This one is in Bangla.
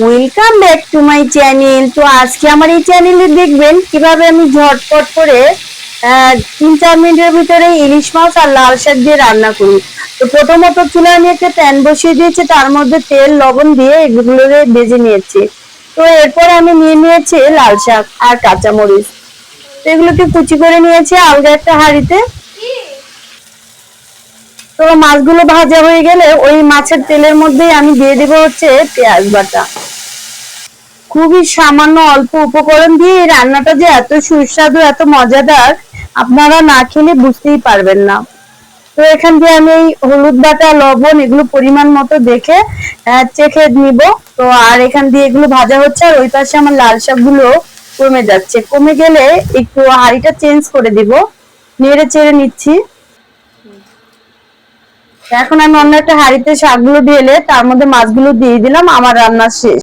Welcome back to my channel. তো আজকে আমার এই চ্যানেলে দেখবেন কিভাবে আমি ঝটপট করে 3-4 মিনিটের ভিতরে ইলিশ মাছ আর লাল শাক দিয়ে রান্না করি। তো প্রথমত চুলায় আমি একটা প্যান বসিয়ে দিয়েছি, তার মধ্যে তেল লবণ দিয়ে এগুলো ভেজে নিয়েছি। তো এরপর আমি নিয়ে নিয়েছি লাল শাক আর কাঁচামরিচ, তো এগুলোকে কুচি করে নিয়েছি আলগা একটা হাঁড়িতে। তো মাছগুলো ভাজা হয়ে গেলে ওই মাছের তেলের মধ্যেই আমি দিয়ে দেবো হচ্ছে পেঁয়াজ বাটা। খুবই সামান্য অল্প উপকরণ দিয়ে এই রান্নাটা যে এত সুস্বাদু এত মজাদার, আপনারা না খেলে বুঝতেই পারবেন না। তো এখান দিয়ে আমি এই হলুদ বাটা লবণ এগুলো পরিমাণ মতো দেখে চেখে নিব। তো আর এখান দিয়ে এগুলো ভাজা হচ্ছে, আর ওই পাশে আমার লাল শাকগুলো কমে যাচ্ছে। কমে গেলে একটু হাঁড়িটা চেঞ্জ করে দিব, নেড়ে চেড়ে নিচ্ছি। এখন আমি অন্য একটা হাঁড়িতে শাকগুলো ঢেলে তার মধ্যে মাছগুলো দিয়ে দিলাম। আমার রান্না শেষ।